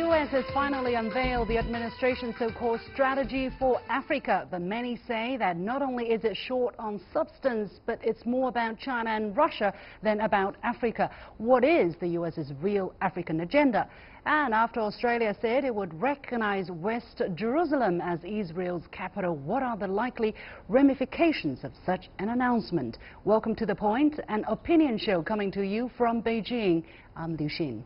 U.S. has finally unveiled the administration's so-called strategy for Africa. But many say that not only is it short on substance, but it's more about China and Russia than about Africa. What is the U.S.'s real African agenda? And after Australia said it would recognize West Jerusalem as Israel's capital, what are the likely ramifications of such an announcement? Welcome to The Point, an opinion show coming to you from Beijing. I'm Liu Xin.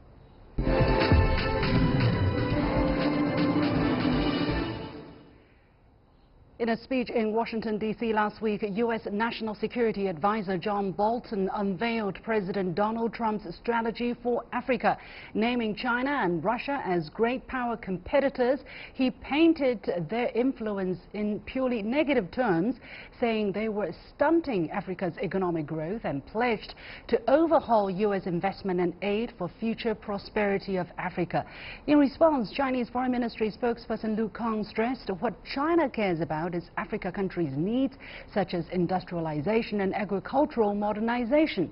In a speech in Washington, D.C. last week, U.S. National Security Advisor John Bolton unveiled President Donald Trump's strategy for Africa. Naming China and Russia as great power competitors, he painted their influence in purely negative terms, saying they were stunting Africa's economic growth and pledged to overhaul U.S. investment and aid for future prosperity of Africa. In response, Chinese Foreign Ministry spokesperson Lu Kang stressed what China cares about is Africa countries' needs, such as industrialization and agricultural modernization.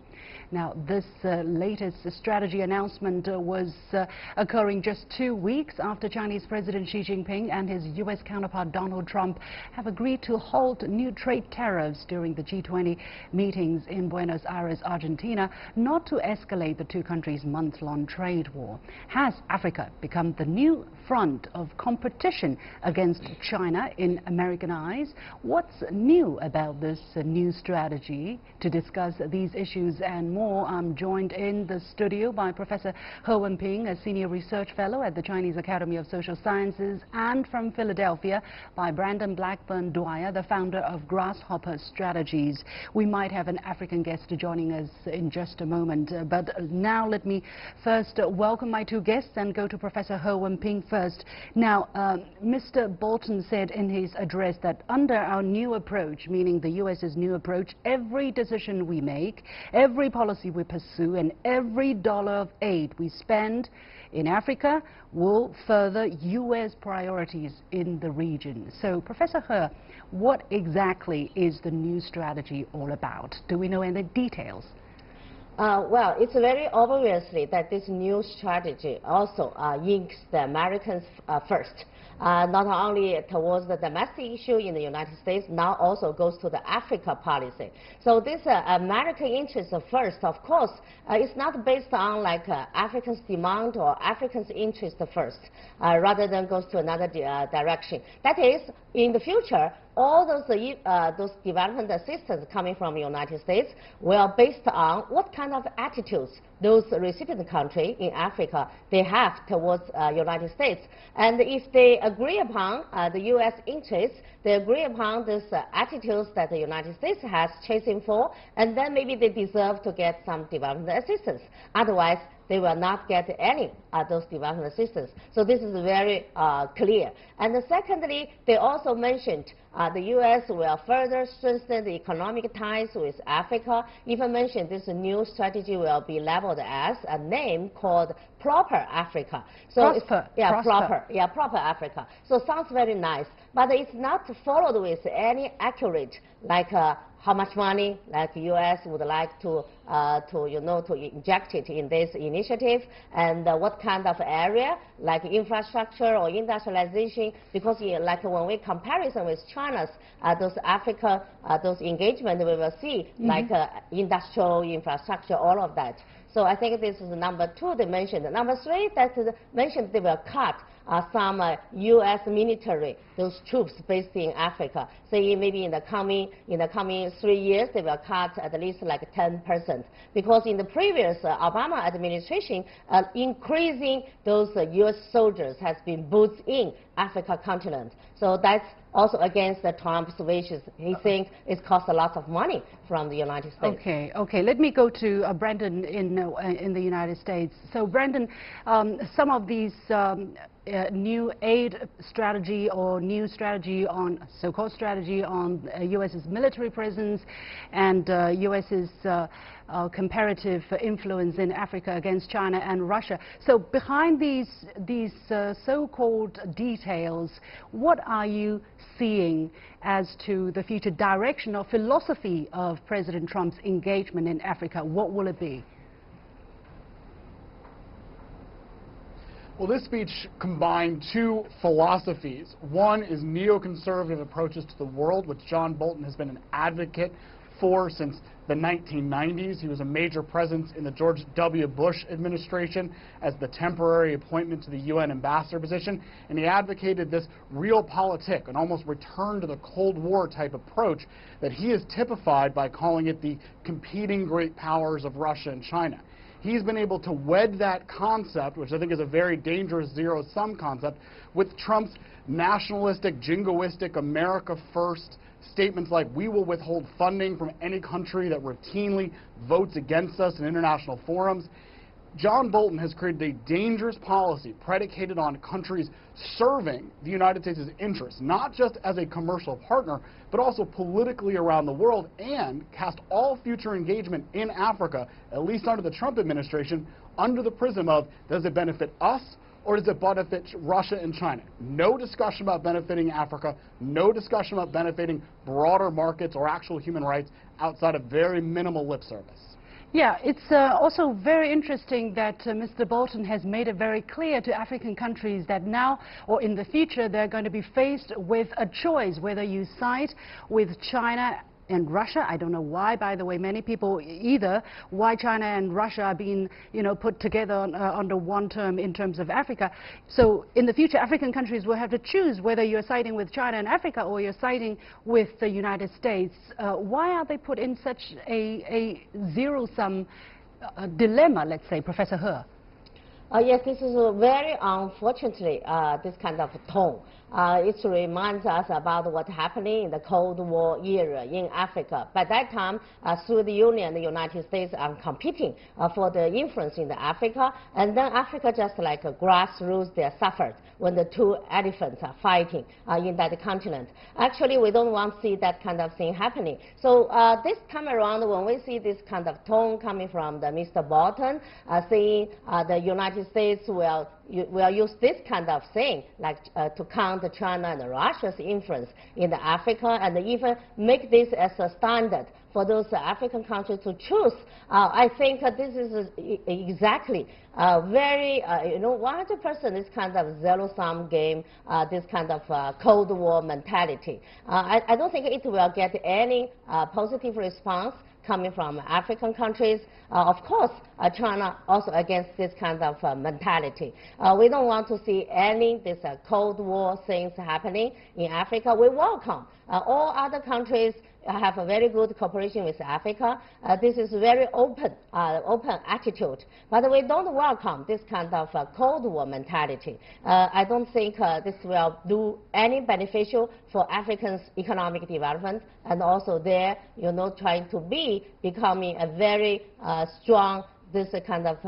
Now, this latest strategy announcement was occurring just 2 weeks after Chinese President Xi Jinping and his U.S. counterpart Donald Trump have agreed to halt new trade tariffs during the G20 meetings in Buenos Aires, Argentina, not to escalate the two countries' month-long trade war. Has Africa become the new front of competition against China in American eyes? What's new about this new strategy? To discuss these issues and more, I'm joined in the studio by Professor He Wenping, a senior research fellow at the Chinese Academy of Social Sciences, and from Philadelphia by Brandon Blackburn-Dwyer, the founder of Grasshopper Strategies. We might have an African guest joining us in just a moment, but now let me first welcome my two guests and go to Professor He Wenping first. Now, Mr. Bolton said in his address that under our new approach, meaning the U.S.'s new approach, every decision we make, every policy we pursue, and every dollar of aid we spend in Africa will further U.S. priorities in the region. So, Professor He, what exactly is the new strategy all about? Do we know any details? Well, it's very obviously that this new strategy also links the Americans first. Not only towards the domestic issue in the United States, now also goes to the Africa policy. So this American interest first, of course, is not based on like Africans' demand or Africans' interest first, rather than goes to another direction. That is, in the future, all those development assistance coming from the United States will based on what kind of attitudes those recipient countries in Africa they have towards United States. And if they agree upon the U.S. interests, they agree upon these attitudes that the United States has chasing for, and then maybe they deserve to get some development assistance. Otherwise, they will not get any of those development assistance. So this is very clear. And secondly, they also mentioned the U.S. will further strengthen the economic ties with Africa. Even mentioned this new strategy will be labeled as a name called Proper Africa. So Proper Africa. So sounds very nice, but it's not followed with any accurate like how much money like the U.S. would like to inject it in this initiative, and what kind of area like infrastructure or industrialization, because like when we comparison with China's those Africa those engagement, we will see like industrial infrastructure, all of that. So I think this is number two they mentioned. Number three, that mentioned they will cut some U.S. military, those troops based in Africa. Say maybe in the coming 3 years, they will cut at least like 10%. Because in the previous Obama administration, increasing those U.S. soldiers has been boots in Africa continent. So that's also against the Trump's wishes. He thinks it costs a lot of money from the United States. Okay. Let me go to Brandon in the United States. So, Brandon, some of these new aid strategy or new strategy on so-called strategy on U.S.'s military presence and U.S.'s comparative influence in Africa against China and Russia. So behind these so-called details, what are you seeing as to the future direction or philosophy of President Trump's engagement in Africa? What will it be? Well, this speech combined two philosophies. One is neoconservative approaches to the world, which John Bolton has been an advocate for since the 1990s. He was a major presence in the George W. Bush administration as the temporary appointment to the UN ambassador position, and he advocated this realpolitik, an almost return to the Cold War type approach that he has typified by calling it the competing great powers of Russia and China. He's been able to wed that concept, which I think is a very dangerous zero-sum concept, with Trump's nationalistic, jingoistic, America first statements like, we will withhold funding from any country that routinely votes against us in international forums. John Bolton has created a dangerous policy predicated on countries serving the United States' interests, not just as a commercial partner, but also politically around the world, and cast all future engagement in Africa, at least under the Trump administration, under the prism of, does it benefit us or does it benefit Russia and China? No discussion about benefiting Africa, no discussion about benefiting broader markets or actual human rights outside of very minimal lip service. Yeah, it's also very interesting that Mr. Bolton has made it very clear to African countries that now or in the future they're going to be faced with a choice whether you side with China and Russia. I don't know why, by the way, many people either, why China and Russia are being, put together under one term in terms of Africa. So in the future, African countries will have to choose whether you're siding with China and Africa or you're siding with the United States. Why are they put in such a zero-sum dilemma, let's say, Professor He? Yes, this is very unfortunately this kind of tone. It reminds us about what's happening in the Cold War era in Africa. By that time, through the Union, the United States are competing for the influence in Africa, and then Africa just like a grassroots, they suffered when the two elephants are fighting in that continent. Actually, we don't want to see that kind of thing happening. So this time around, when we see this kind of tone coming from the Mr. Bolton, saying the United States will use this kind of thing, like to counter China and Russia's influence in Africa, and even make this as a standard for those African countries to choose. I think this is exactly very, 100% this kind of zero-sum game, this kind of Cold War mentality. I don't think it will get any positive response coming from African countries. Of course, China also against this kind of mentality. We don't want to see this Cold War things happening in Africa. We welcome all other countries have a very good cooperation with Africa. This is very open attitude. But we don't welcome this kind of Cold War mentality. I don't think this will do any beneficial for Africans' economic development, and also there, trying to becoming a very strong this kind of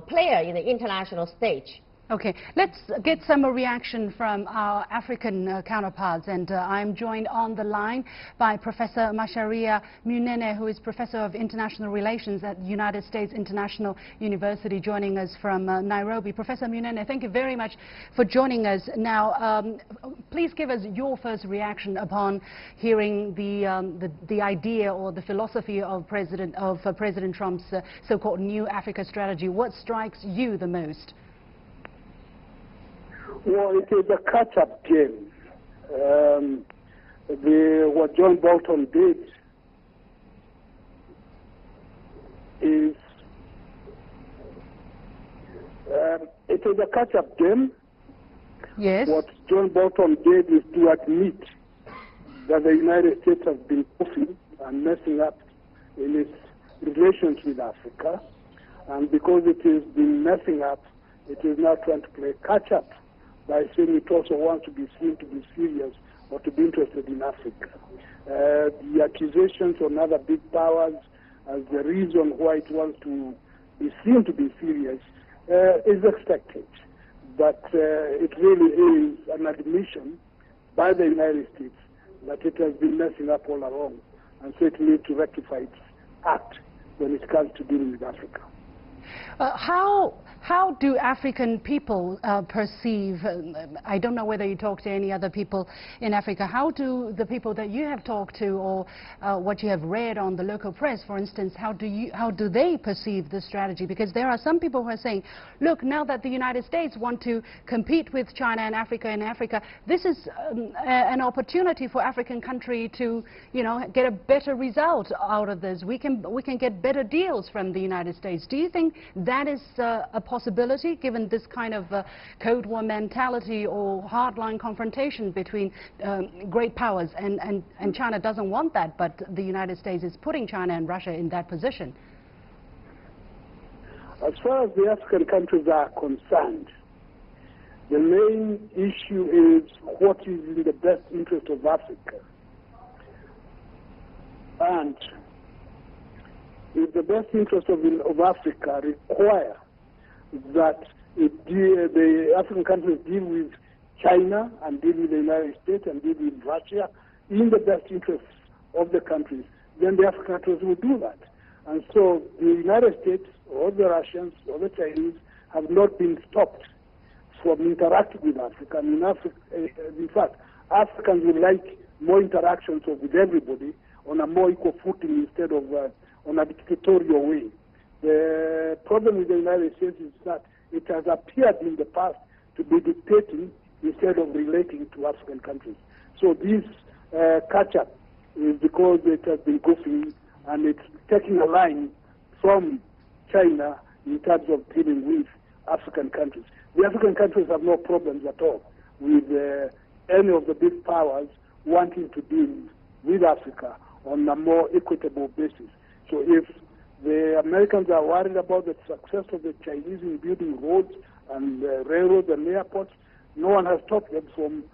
player in the international stage. Okay, let's get some reaction from our African counterparts, and I'm joined on the line by Professor Macharia Munene, who is Professor of International Relations at United States International University, joining us from Nairobi. Professor Munene, thank you very much for joining us. Now, please give us your first reaction upon hearing the idea or the philosophy of President Trump's so-called New Africa strategy. What strikes you the most? Well, it is a catch-up game. What John Bolton did is it is a catch-up game. Yes. What John Bolton did is to admit that the United States has been goofing and messing up in its relations with Africa, and because it has been messing up, it is now trying to play catch-up by saying it also wants to be seen to be serious or to be interested in Africa. The accusations on other big powers as the reason why it wants to be seen to be serious is expected. But it really is an admission by the United States that it has been messing up all along, and so it needs to rectify its act when it comes to dealing with Africa. How How do African people perceive, I don't know whether you talk to any other people in Africa, how do the people that you have talked to, or what you have read on the local press, for instance, how do they perceive this strategy? Because there are some people who are saying, look, now that the United States want to compete with China and Africa, this is an opportunity for African country to, you know, get a better result out of this. We can get better deals from the United States. Do you think that is a possibility, given this kind of Cold War mentality or hardline confrontation between great powers, and China doesn't want that, but the United States is putting China and Russia in that position? As far as the African countries are concerned, the main issue is what is in the best interest of Africa. And if the best interest of Africa require that the African countries deal with China and deal with the United States and deal with Russia in the best interests of the countries, then the African countries will do that. And so the United States or the Russians or the Chinese have not been stopped from interacting with Africa. In fact, Africans would like more interactions with everybody on a more equal footing instead of on a dictatorial way. The problem with the United States is that it has appeared in the past to be dictating instead of relating to African countries. So this catch-up is because it has been goofing, and it's taking a line from China in terms of dealing with African countries. The African countries have no problems at all with any of the big powers wanting to deal with Africa on a more equitable basis. So if the Americans are worried about the success of the Chinese in building roads and railroads and airports, no one has stopped them from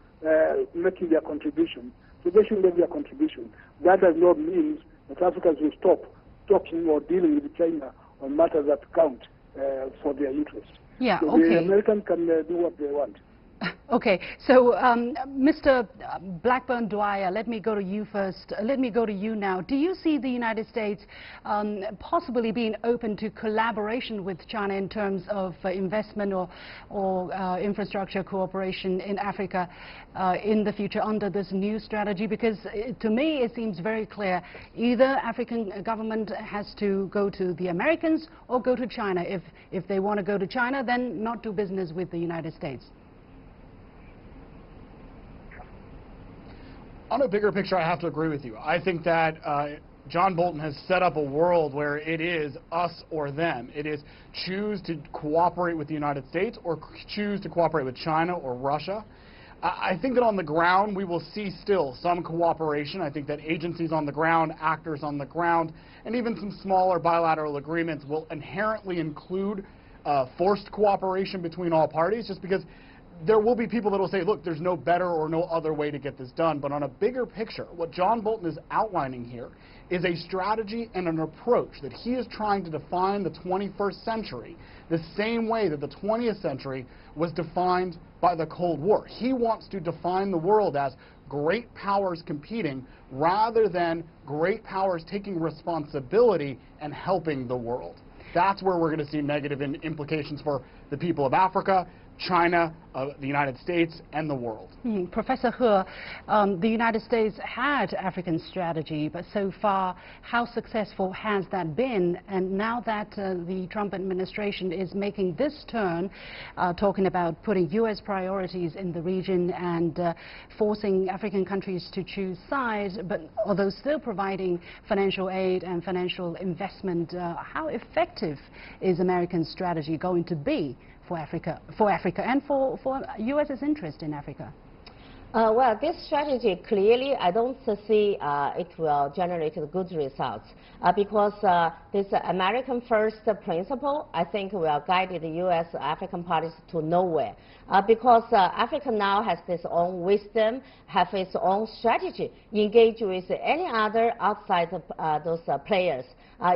making their contribution. So they should make their contribution. That does not mean that Africans will stop talking or dealing with China on matters that count for their interests. Yeah, so okay. The Americans can do what they want. Okay, so Mr. Blackburn Dwyer, let me go to you first. Let me go to you now. Do you see the United States possibly being open to collaboration with China in terms of investment or infrastructure cooperation in Africa in the future under this new strategy? Because to me it seems very clear, either African government has to go to the Americans or go to China. If they want to go to China, then not do business with the United States. On a bigger picture, I have to agree with you. I think that John Bolton has set up a world where it is us or them. It is choose to cooperate with the United States or choose to cooperate with China or Russia. I think that on the ground we will see still some cooperation. I think that agencies on the ground, actors on the ground, and even some smaller bilateral agreements will inherently include forced cooperation between all parties, just because there will be people that will say, look, there's no better or no other way to get this done. But on a bigger picture, what John Bolton is outlining here is a strategy and an approach that he is trying to define the 21st century the same way that the 20th century was defined by the Cold War. He wants to define the world as great powers competing rather than great powers taking responsibility and helping the world. That's where we're going to see negative implications for the people of Africa, China, the United States, and the world. Professor He, the United States had African strategy, but so far, how successful has that been? And now that the Trump administration is making this turn, talking about putting U.S. priorities in the region and forcing African countries to choose sides, but although still providing financial aid and financial investment, how effective is American strategy going to be for Africa and for U.S.'s interest in Africa? Well, this strategy clearly, I don't see it will generate good results because this American first principle, I think, will guide the U.S. African parties to nowhere because Africa now has its own wisdom, have its own strategy, engage with any other outside those players.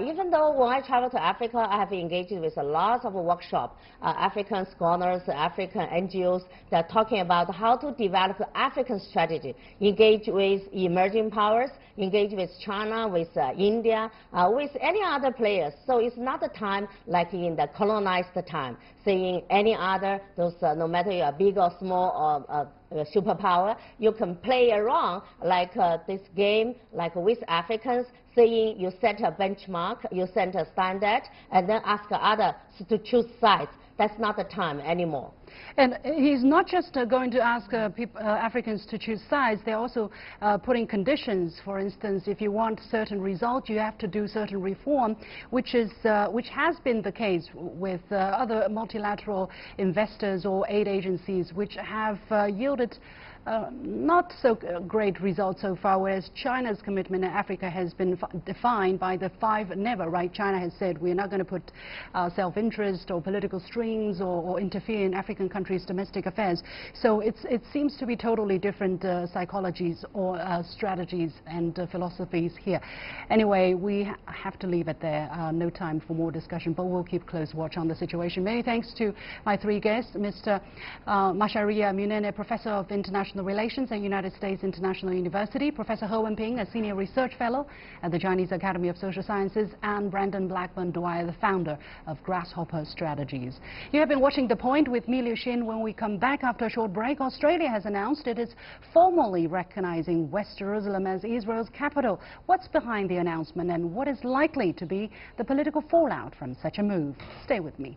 Even though when I travel to Africa, I have engaged with a lot of workshops, African scholars, African NGOs that are talking about how to develop African strategy, engage with emerging powers, engage with China, with India, with any other players. So it's not a time like in the colonized time, saying any other, those, no matter you're big or small or superpower, you can play around like this game, like with Africans, saying you set a benchmark, you set a standard, and then ask others to choose sides. That's not the time anymore. And he's not just going to ask Africans to choose sides, they're also putting conditions. For instance, if you want certain results, you have to do certain reform, which has been the case with other multilateral investors or aid agencies, which have yielded not so great results so far, whereas China's commitment in Africa has been defined by the 5 never, right? China has said we're not going to put self-interest or political strings or interfere in African countries' domestic affairs. So it seems to be totally different psychologies or strategies and philosophies here. Anyway, we have to leave it there. No time for more discussion, but we'll keep close watch on the situation. Many thanks to my 3 guests, Mr. Macharia Munene, Professor of International Relations at United States International University, Professor He Wenping, a Senior Research Fellow at the Chinese Academy of Social Sciences, and Brandon Blackburn-Dwyer, the founder of Grasshopper Strategies. You have been watching The Point with me, Liu Xin. When we come back after a short break, Australia has announced it is formally recognizing West Jerusalem as Israel's capital. What's behind the announcement, and what is likely to be the political fallout from such a move? Stay with me.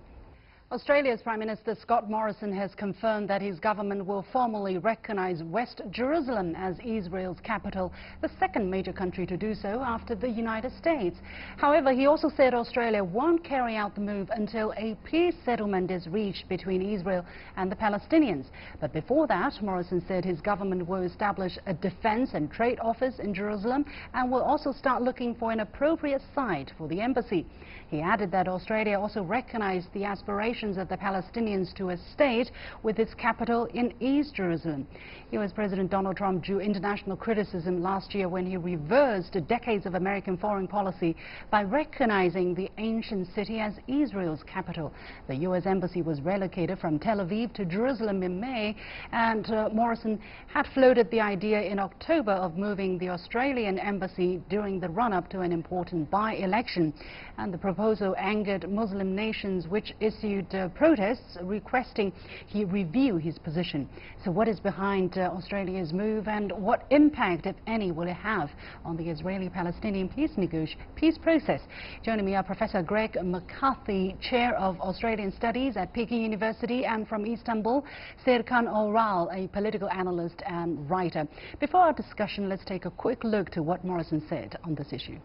Australia's Prime Minister Scott Morrison has confirmed that his government will formally recognize West Jerusalem as Israel's capital, the second major country to do so after the United States. However, he also said Australia won't carry out the move until a peace settlement is reached between Israel and the Palestinians. But before that, Morrison said his government will establish a defense and trade office in Jerusalem and will also start looking for an appropriate site for the embassy. He added that Australia also recognized the aspirations of the Palestinians to a state with its capital in East Jerusalem. U.S. President Donald Trump drew international criticism last year when he reversed decades of American foreign policy by recognizing the ancient city as Israel's capital. The U.S. embassy was relocated from Tel Aviv to Jerusalem in May, and Morrison had floated the idea in October of moving the Australian embassy during the run-up to an important by-election. And the proposal angered Muslim nations, which issued protests requesting he review his position. So what is behind Australia's move, and what impact, if any, will it have on the Israeli-Palestinian peace process? Joining me are Professor Greg McCarthy, Chair of Australian Studies at Peking University, and from Istanbul, Serkan Oral, a political analyst and writer. Before our discussion, let's take a quick look to what Morrison said on this issue.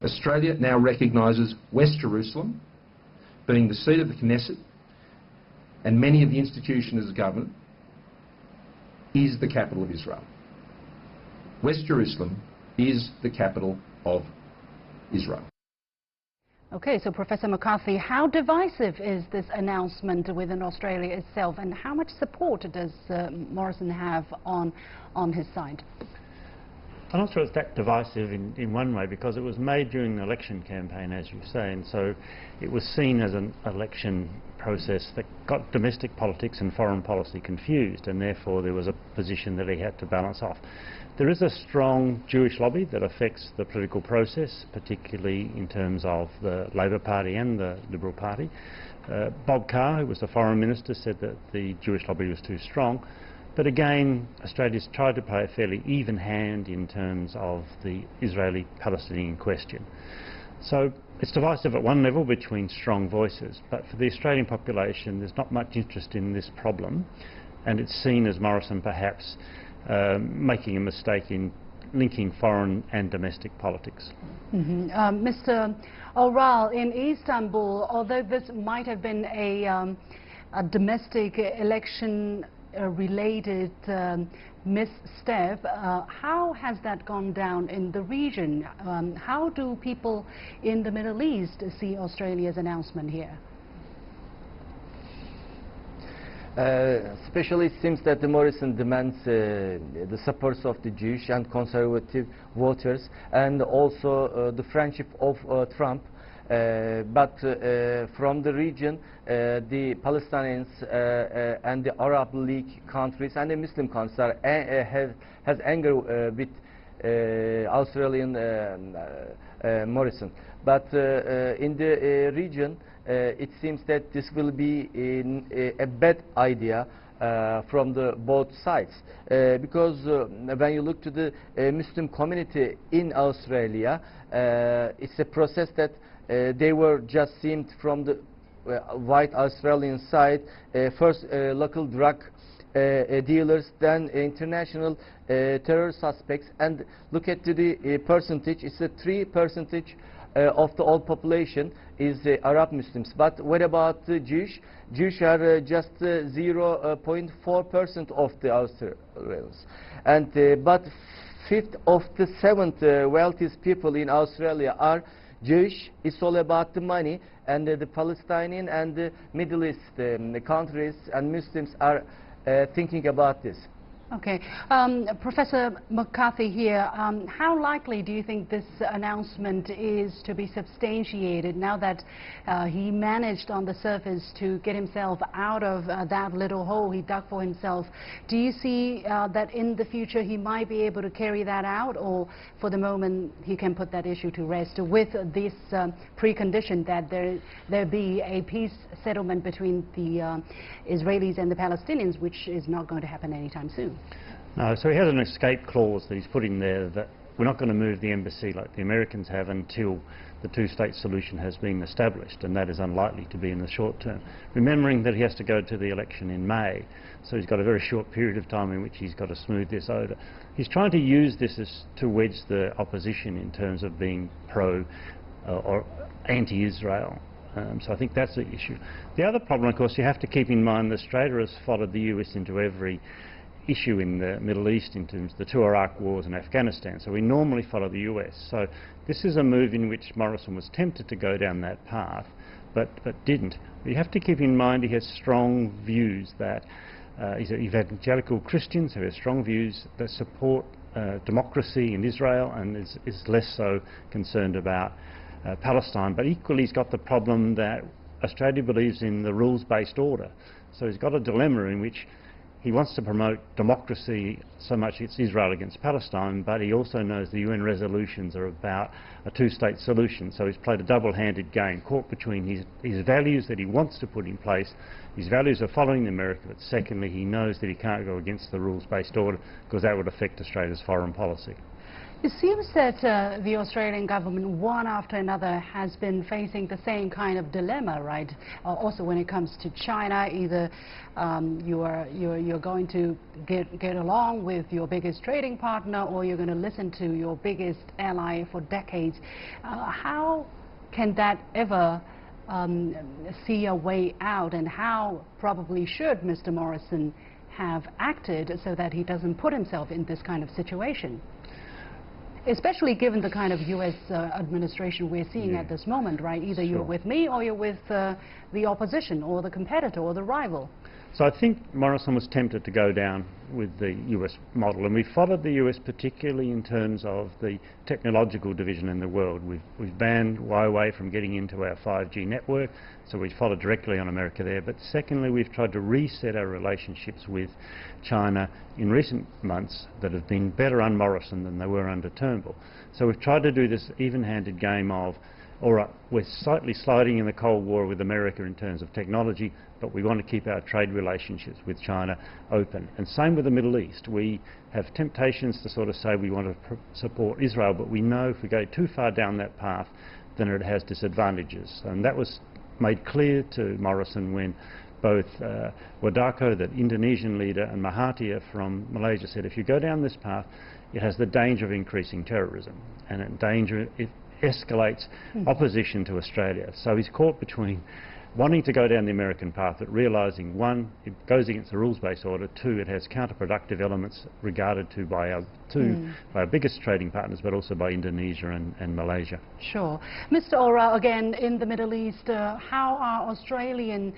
Australia now recognises West Jerusalem being the seat of the Knesset and many of the institutions of government is the capital of Israel. West Jerusalem is the capital of Israel. Okay, so Professor McCarthy, how divisive is this announcement within Australia itself, and how much support does Morrison have on his side? I'm not sure it's that divisive in one way, because it was made during the election campaign, as you say, and so it was seen as an election process that got domestic politics and foreign policy confused, and therefore there was a position that he had to balance off. There is a strong Jewish lobby that affects the political process, particularly in terms of the Labor Party and the Liberal Party. Bob Carr, who was the Foreign Minister, said that the Jewish lobby was too strong. But again, Australia's tried to play a fairly even hand in terms of the Israeli-Palestinian question. So it's divisive at one level between strong voices, but for the Australian population there's not much interest in this problem, and it's seen as Morrison perhaps making a mistake in linking foreign and domestic politics. Mr. Oral, in Istanbul, although this might have been a domestic election related misstep, how has that gone down in the region? How do people in the Middle East see Australia's announcement here? Especially it seems that the Morrison demands the supports of the Jewish and conservative voters, and also the friendship of Trump. But from the region, the Palestinians and the Arab League countries and the Muslim countries has anger with Australian Morrison. But in the region, it seems that this will be a bad idea from the both sides, because when you look to the Muslim community in Australia, it's a process that they were just seen from the white Australian side, first local drug dealers, then international terror suspects, and look at the percentage, it's a 3% of the whole population is Arab Muslims. But what about the Jewish? Jewish are just 0.4% of the Australians, and but fifth of the seventh wealthiest people in Australia are Jewish. It's all about the money, and the Palestinian and the Middle East countries and Muslims are thinking about this. Okay. Professor McCarthy here, how likely do you think this announcement is to be substantiated now that he managed on the surface to get himself out of that little hole he dug for himself? Do you see that in the future he might be able to carry that out, or for the moment he can put that issue to rest with this precondition that there be a peace settlement between the Israelis and the Palestinians, which is not going to happen anytime soon? No, so he has an escape clause that he's put in there that we're not going to move the embassy like the Americans have until the two-state solution has been established, and that is unlikely to be in the short term. Remembering that he has to go to the election in May, so he's got a very short period of time in which he's got to smooth this over. He's trying to use this as to wedge the opposition in terms of being pro or anti-Israel. So I think that's the issue. The other problem, of course, you have to keep in mind that Australia has followed the US into every issue in the Middle East in terms of the two Iraq wars and Afghanistan. So we normally follow the US. So this is a move in which Morrison was tempted to go down that path, but didn't. But you have to keep in mind he has strong views that he's evangelical Christians who have strong views that support democracy in Israel, and is less so concerned about Palestine. But equally he's got the problem that Australia believes in the rules-based order. So he's got a dilemma in which he wants to promote democracy so much it's Israel against Palestine, but he also knows the UN resolutions are about a two-state solution. So he's played a double-handed game, caught between his values that he wants to put in place. His values are following America, but secondly he knows that he can't go against the rules-based order because that would affect Australia's foreign policy. It seems that the Australian government, one after another, has been facing the same kind of dilemma, right? Also, when it comes to China, either you're going to get along with your biggest trading partner, or you're going to listen to your biggest ally for decades. How can that ever see a way out, and how probably should Mr. Morrison have acted so that he doesn't put himself in this kind of situation? Especially given the kind of U.S. administration we're seeing at this moment, right? Either you're with me or you're with the opposition or the competitor or the rival. So I think Morrison was tempted to go down with the US model, and we followed the US particularly in terms of the technological division in the world. We've banned Huawei from getting into our 5G network, so we followed directly on America there. But secondly, we've tried to reset our relationships with China in recent months that have been better under Morrison than they were under Turnbull. So we've tried to do this even-handed game of, all right, we're slightly sliding in the Cold War with America in terms of technology, but we want to keep our trade relationships with China open. And same with the Middle East. We have temptations to sort of say we want to support Israel, but we know if we go too far down that path, then it has disadvantages. And that was made clear to Morrison when both Wadako, the Indonesian leader, and Mahathir from Malaysia said, if you go down this path, it has the danger of increasing terrorism, and it escalates opposition to Australia. So he's caught between wanting to go down the American path, but realising, one, it goes against the rules-based order, two, it has counterproductive elements regarded to by our biggest trading partners, but also by Indonesia and Malaysia. Sure. Mr. O'Rourke, again, in the Middle East, how are Australian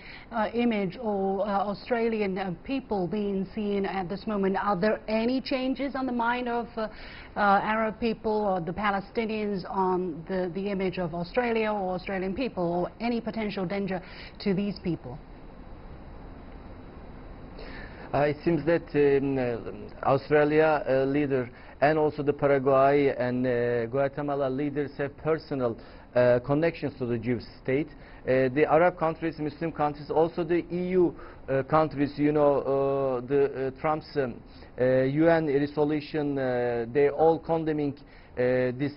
image or Australian people being seen at this moment? Are there any changes on the mind of Arab people or the Palestinians on the image of Australia or Australian people, or any potential danger to these people? It seems that Australia leader and also the Paraguay and Guatemala leaders have personal connections to the Jewish state. The Arab countries, Muslim countries, also the EU countries, you know, Trump's UN resolution, they're all condemning this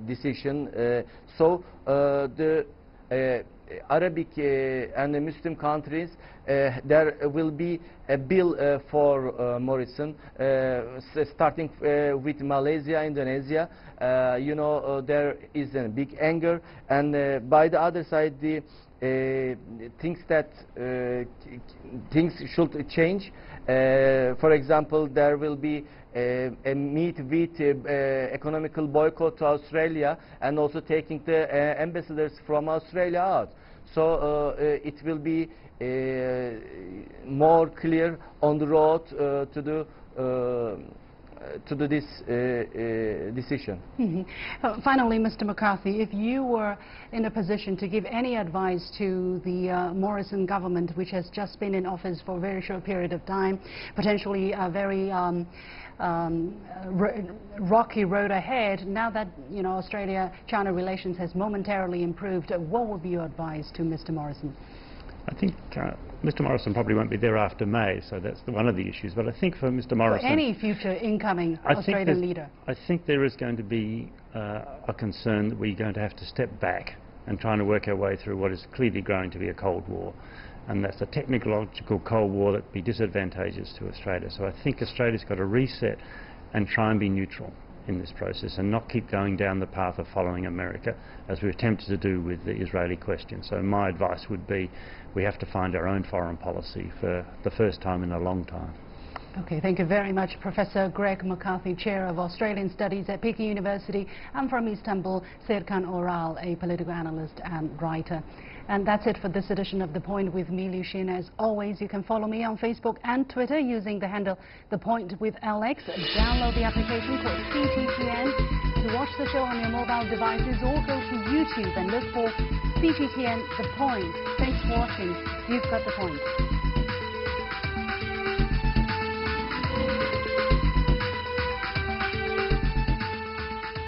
decision. So the Arabic and the Muslim countries, there will be a bill for Morrison, starting with Malaysia, Indonesia. You know, there is a big anger, and by the other side, the things that things should change. For example, there will be a meet with economical boycott to Australia, and also taking the ambassadors from Australia out. So it will be more clear on the road to this decision. Mm-hmm. Finally, Mr. McCarthy, if you were in a position to give any advice to the Morrison government, which has just been in office for a very short period of time, potentially a very rocky road ahead, now that, you know, Australia-China relations has momentarily improved, what would be your advice to Mr. Morrison? I think Mr. Morrison probably won't be there after May, so that's one of the issues. But I think for Mr. Morrison, for any future incoming Australian leader, I think there is going to be a concern that we're going to have to step back and trying to work our way through what is clearly growing to be a Cold War. And that's a technological Cold War that would be disadvantageous to Australia. So I think Australia's got to reset and try and be neutral in this process and not keep going down the path of following America, as we attempted to do with the Israeli question. So my advice would be we have to find our own foreign policy for the first time in a long time. Okay, thank you very much, Professor Greg McCarthy, Chair of Australian Studies at Peking University, and from Istanbul, Serkan Oral, a political analyst and writer. And that's it for this edition of The Point with me, Liu Xin. As always, you can follow me on Facebook and Twitter using the handle The Point with LX. Download the application called CGTN to watch the show on your mobile devices, or go to YouTube and look for CGTN The Point. Thanks for watching. You've got The Point.